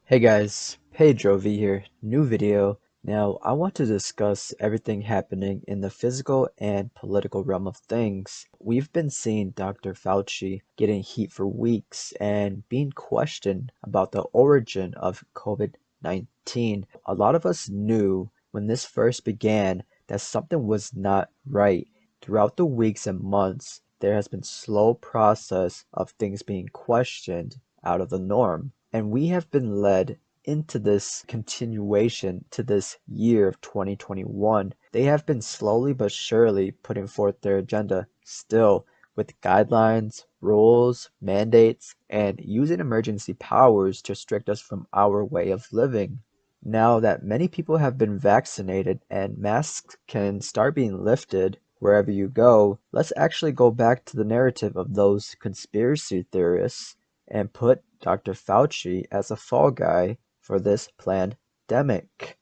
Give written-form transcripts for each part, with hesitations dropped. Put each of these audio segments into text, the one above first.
Hey guys, Pedro V here, new video. Now, I want to discuss everything happening in the physical and political realm of things. We've been seeing Dr. Fauci getting heat for weeks and being questioned about the origin of COVID-19. A lot of us knew when this first began that something was not right. Throughout the weeks and months, there has been slow process of things being questioned out of the norm. And we have been led into this continuation to this year of 2021. They have been slowly but surely putting forth their agenda still with guidelines, rules, mandates, and using emergency powers to restrict us from our way of living. Now that many people have been vaccinated and masks can start being lifted wherever you go, let's actually go back to the narrative of those conspiracy theorists and put Dr. Fauci as a fall guy for this pandemic.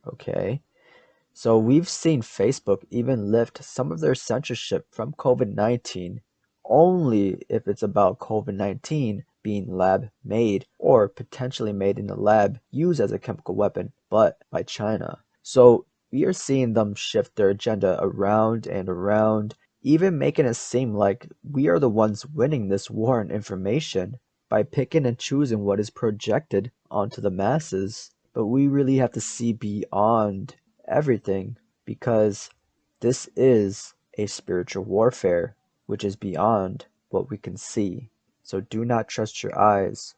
Okay, so we've seen Facebook even lift some of their censorship from COVID-19 only if it's about COVID-19 being lab made or potentially made in a lab used as a chemical weapon, but by China. So we are seeing them shift their agenda around and around, even making it seem like we are the ones winning this war on information by picking and choosing what is projected onto the masses. But we really have to see beyond everything because this is a spiritual warfare which is beyond what we can see. So do not trust your eyes.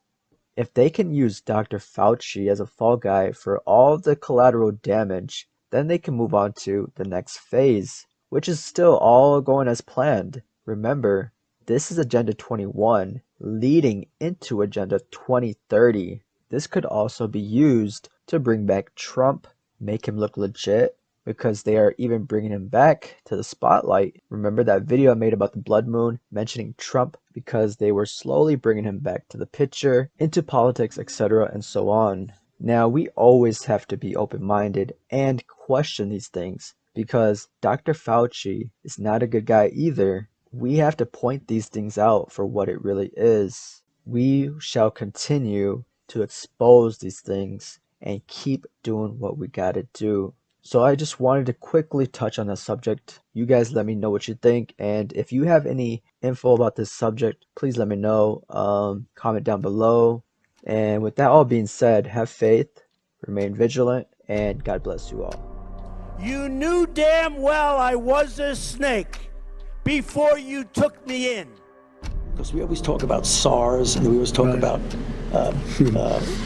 If they can use Dr. Fauci as a fall guy for all the collateral damage, then they can move on to the next phase, which is still all going as planned. Remember, this is Agenda 21 leading into Agenda 2030. This could also be used to bring back Trump, make him look legit, because they are even bringing him back to the spotlight. Remember that video I made about the blood moon mentioning Trump because they were slowly bringing him back to the picture, into politics, etc. and so on. Now, we always have to be open-minded and question these things because Dr. Fauci is not a good guy either. We have to point these things out for what it really is. We shall continue to expose these things and keep doing what we gotta do. So I just wanted to quickly touch on the subject. You guys let me know what you think, and if you have any info about this subject, please let me know. Comment down below. And with that all being said, have faith, remain vigilant, and God bless you all. You knew damn well I was a snake before you took me in. Because we always talk about SARS and we always talk about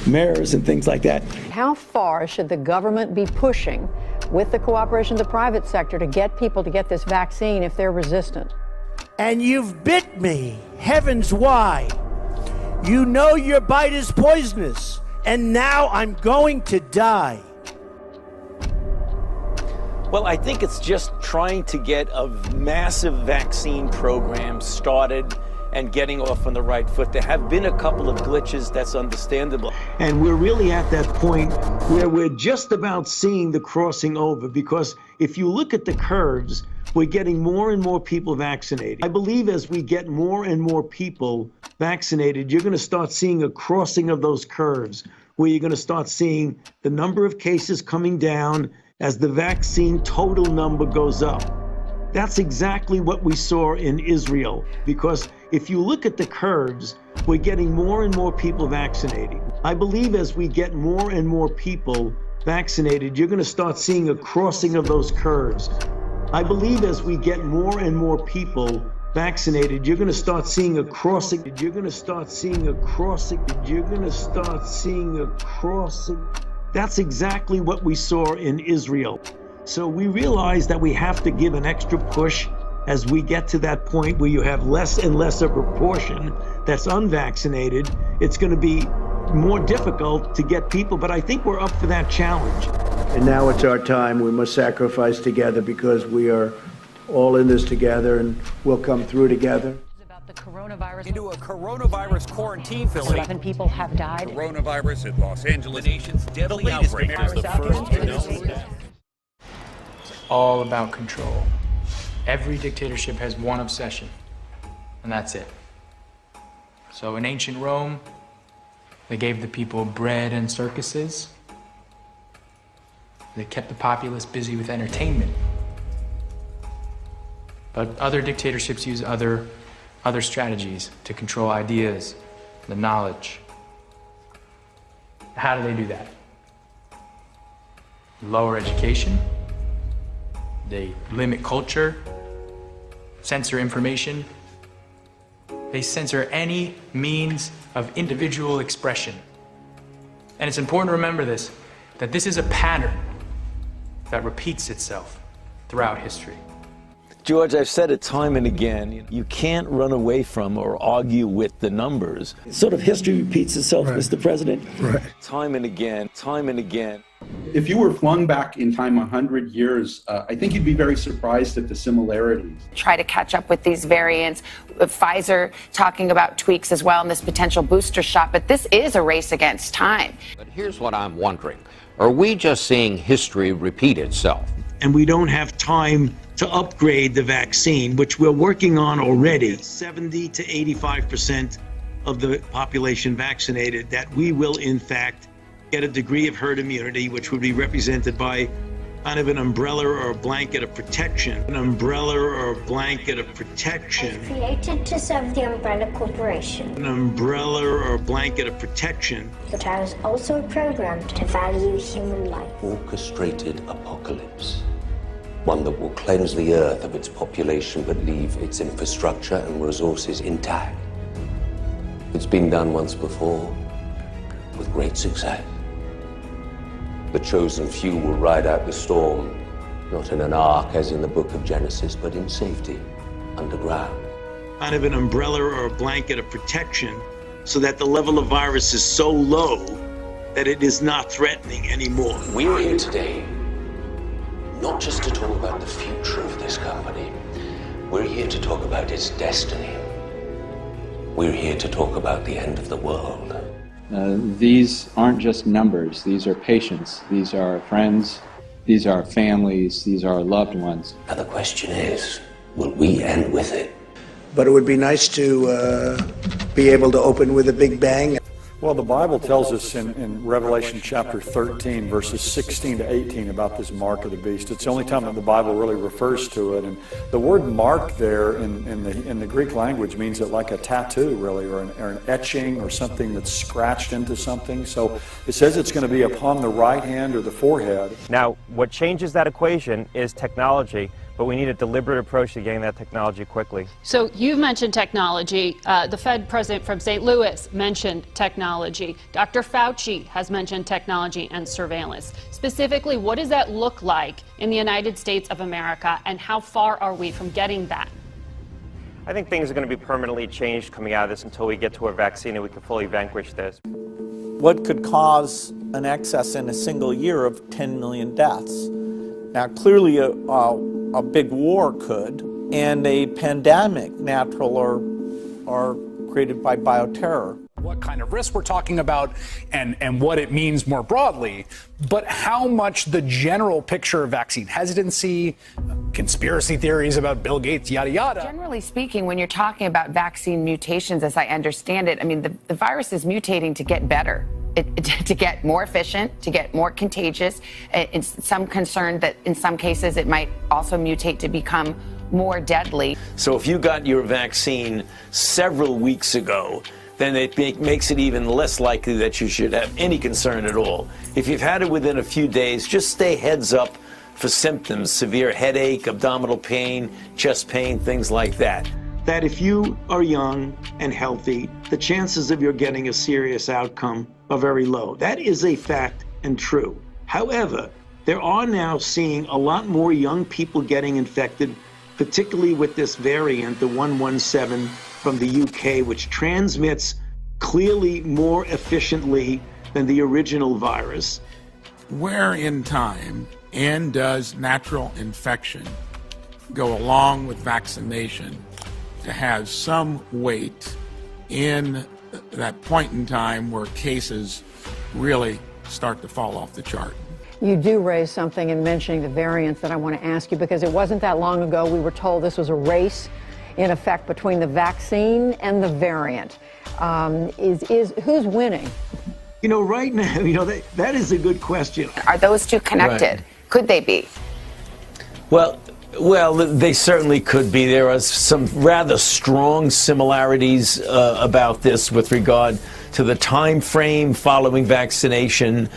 MERS and things like that. How far should the government be pushing with the cooperation of the private sector to get people to get this vaccine if they're resistant? And you've bit me. Heavens, why? You know your bite is poisonous, and now I'm going to die. Well, I think it's just trying to get a massive vaccine program started and getting off on the right foot. There have been a couple of glitches, that's understandable. And we're really at that point where we're just about seeing the crossing over, because if you look at the curves, we're getting more and more people vaccinated. I believe as we get more and more people vaccinated, you're going to start seeing a crossing of those curves, where you're going to start seeing the number of cases coming down as the vaccine total number goes up. That's exactly what we saw in Israel, because if you look at the curves, we're getting more and more people vaccinated. I believe as we get more and more people vaccinated, you're going to start seeing a crossing of those curves. I believe as we get more and more people vaccinated, you're going to start seeing a crossing. You're going to start seeing a crossing. You're going to start seeing a crossing. That's exactly what we saw in Israel. So we realize that we have to give an extra push as we get to that point where you have less and less of a proportion that's unvaccinated. It's going to be more difficult to get people, but I think we're up for that challenge. And now it's our time. We must sacrifice together because we are all in this together and we'll come through together. The coronavirus. Into a coronavirus quarantine facility. 11 people have died. Coronavirus in Los Angeles. The nation's deadly outbreak is the first to know. It's all about control. Every dictatorship has one obsession, and that's it. So in ancient Rome, They gave the people bread and circuses. They kept the populace busy with entertainment. But other dictatorships use other strategies to control ideas, the knowledge. How do they do that? Lower education. They limit culture, censor information. They censor any means of individual expression. And it's important to remember this, that this is a pattern that repeats itself throughout history. George, I've said it time and again, you can't run away from or argue with the numbers. Sort of history repeats itself, Right. Mr. President. Right. Time and again, time and again. If you were flung back in time 100 years, I think you'd be very surprised at the similarities. Try to catch up with these variants. Pfizer talking about tweaks as well in this potential booster shot, but this is a race against time. But here's what I'm wondering. Are we just seeing history repeat itself? And we don't have time to upgrade the vaccine, which we're working on already. 70 to 85% of the population vaccinated, that we will in fact get a degree of herd immunity, which would be represented by kind of an umbrella or a blanket of protection. An umbrella or a blanket of protection. It's created to serve the Umbrella Corporation. An umbrella or a blanket of protection. But I was also programmed to value human life. Orchestrated apocalypse. One that will cleanse the earth of its population but leave its infrastructure and resources intact. It's been done once before with great success. The chosen few will ride out the storm, not in an ark as in the book of Genesis, but in safety, underground. Kind of an umbrella or a blanket of protection so that the level of virus is so low that it is not threatening anymore. We're here today not just to talk about the future of this company. We're here to talk about its destiny. We're here to talk about the end of the world. These aren't just numbers. These are patients. These are friends. These are families. These are loved ones. Now the question is, will we end with it? But it would be nice to be able to open with a big bang. Well, the Bible tells us in Revelation chapter 13, verses 16 to 18 about this mark of the beast. It's the only time that the Bible really refers to it. And the word mark there in the Greek language means it like a tattoo, really, or an etching or something that's scratched into something. So it says it's going to be upon the right hand or the forehead. Now, what changes that equation is technology. But we need a deliberate approach to getting that technology quickly. So you've mentioned technology. The Fed president from St. Louis mentioned technology. Dr. Fauci has mentioned technology and surveillance. Specifically, what does that look like in the United States of America, and how far are we from getting that? I think things are going to be permanently changed coming out of this until we get to a vaccine and we can fully vanquish this. What could cause an excess in a single year of 10 million deaths? Now, clearly a big war could, and a pandemic, natural or created by bioterror. What kind of risk we're talking about and what it means more broadly, but how much the general picture of vaccine hesitancy, conspiracy theories about Bill Gates, yada, yada. Generally speaking, when you're talking about vaccine mutations, as I understand it, I mean, the virus is mutating to get better. To get more efficient, to get more contagious. It's some concern that in some cases it might also mutate to become more deadly. So if you got your vaccine several weeks ago, then it makes it even less likely that you should have any concern at all. If you've had it within a few days, just stay heads up for symptoms, severe headache, abdominal pain, chest pain, things like that. That if you are young and healthy, the chances of your getting a serious outcome are very low. That is a fact and true. However, there are now seeing a lot more young people getting infected, particularly with this variant, the 117 from the UK, which transmits clearly more efficiently than the original virus. Where in time and does natural infection go along with vaccination to have some weight in that point in time where cases really start to fall off the chart? You do raise something in mentioning the variants that I want to ask you, because it wasn't that long ago we were told this was a race in effect between the vaccine and the variant. Who's winning? You know, right now, that is a good question. Are those two connected? Right. Could they be? Well, they certainly could be. There are some rather strong similarities about this with regard to the time frame following vaccination.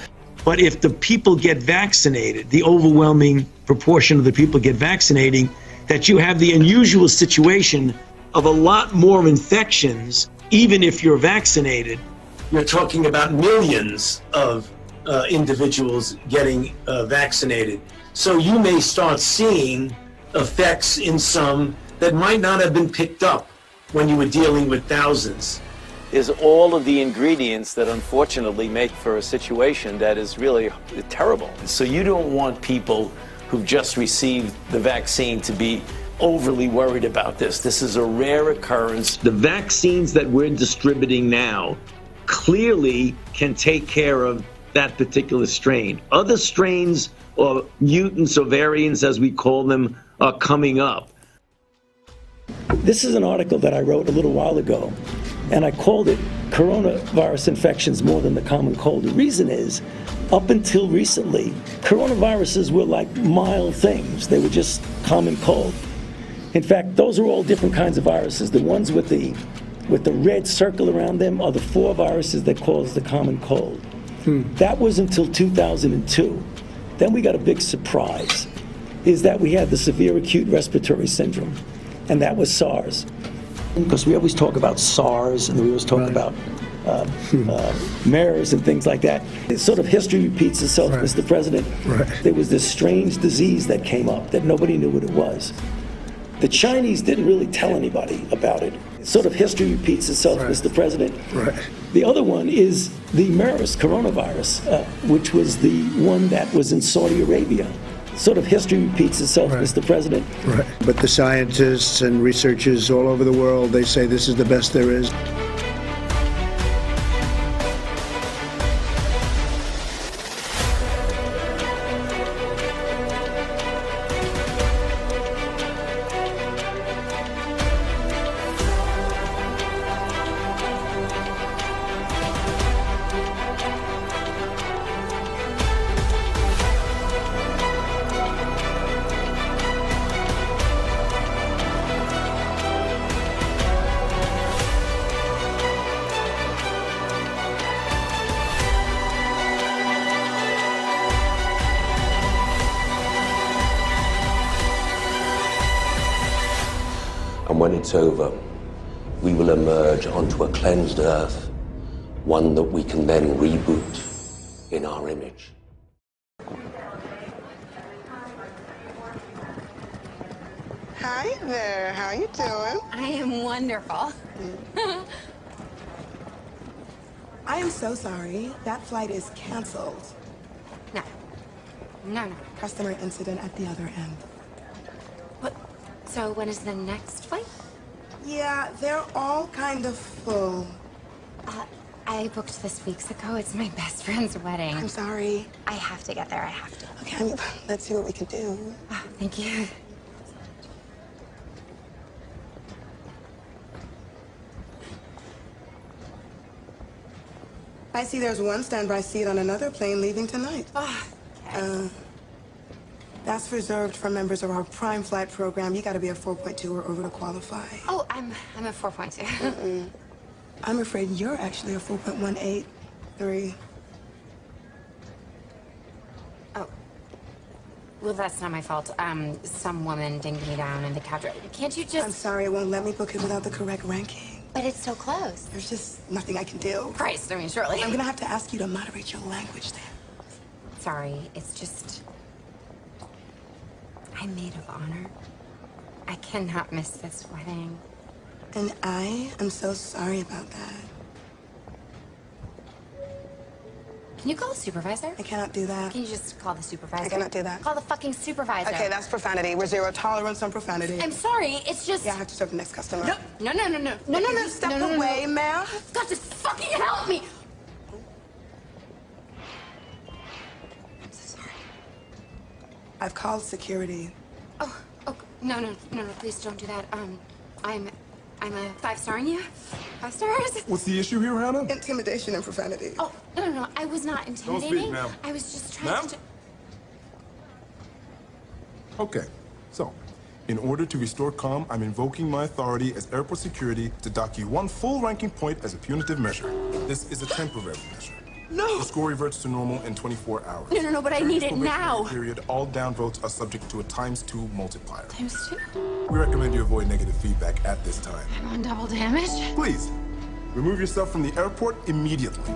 But if the people get vaccinated, the overwhelming proportion of the people get vaccinating, that you have the unusual situation of a lot more infections, even if you're vaccinated. You're talking about millions of individuals getting vaccinated. So you may start seeing effects in some that might not have been picked up when you were dealing with thousands. Is all of the ingredients that unfortunately make for a situation that is really terrible. So you don't want people who've just received the vaccine to be overly worried about this. This is a rare occurrence. The vaccines that we're distributing now clearly can take care of that particular strain. Other strains or mutants or variants, as we call them, are coming up. This is an article that I wrote a little while ago, and I called it Coronavirus Infections More Than the Common Cold. The reason is, up until recently, coronaviruses were like mild things. They were just common cold. In fact, those are all different kinds of viruses. The ones with the red circle around them are the 4 viruses that cause the common cold. That was until 2002. Then we got a big surprise, is that we had the severe acute respiratory syndrome, and that was SARS. Because we always talk about SARS, and we always talk about MERS and things like that. It's sort of history repeats itself, Mr. President. There was this strange disease that came up that nobody knew what it was. The Chinese didn't really tell anybody about it. Sort of history repeats itself, Mr. President. The other one is the MERS coronavirus, which was the one that was in Saudi Arabia. Sort of history repeats itself, Mr. President. But the scientists and researchers all over the world, they say this is the best there is. And when it's over, we will emerge onto a cleansed earth, one that we can then reboot in our image. Hi there, how you doing? I am wonderful. I am so sorry. That flight is canceled. No. No. Customer incident at the other end. What? So when is the next flight? Yeah, they're all kind of full. I booked this weeks ago. It's my best friend's wedding. I'm sorry. I have to get there. I have to. Okay, let's see what we can do. Oh, thank you. I see there's one standby seat on another plane leaving tonight. Oh, okay. That's reserved for members of our Prime Flight program. You gotta be a 4.2 or over to qualify. Oh, I'm a 4.2. I'm afraid you're actually a 4.183. Oh. Well, that's not my fault. Some woman dinged me down in the cab. Can't you just... I'm sorry, it won't let me book it without the correct ranking. But it's so close. There's just nothing I can do. Christ, I mean, surely. I'm gonna have to ask you to moderate your language then. Sorry, it's just... I'm maid of honor. I cannot miss this wedding. And I am so sorry about that. Can you call the supervisor? I cannot do that. Can you just call the supervisor? I cannot do that. Call the fucking supervisor. Okay, that's profanity. We're zero tolerance on profanity. I'm sorry, it's just... Yeah, I have to serve the next customer. No. Step away, ma'am. You've got to fucking help me. I'm so sorry. I've called security. Oh, no, please don't do that. I'm a 5-starring you. Stars? What's the issue here, Hannah? Intimidation and profanity. Oh, no. I was not intimidating. speak, ma'am. I was just trying to... Okay, so, in order to restore calm, I'm invoking my authority as airport security to dock you 1 full ranking point as a punitive measure. This is a temporary measure. No! The score reverts to normal in 24 hours. No, but I During need this it now. Period, all down votes are subject to a ×2 multiplier. ×2? We recommend you avoid negative feedback at this time. I'm on double damage? Please, remove yourself from the airport immediately.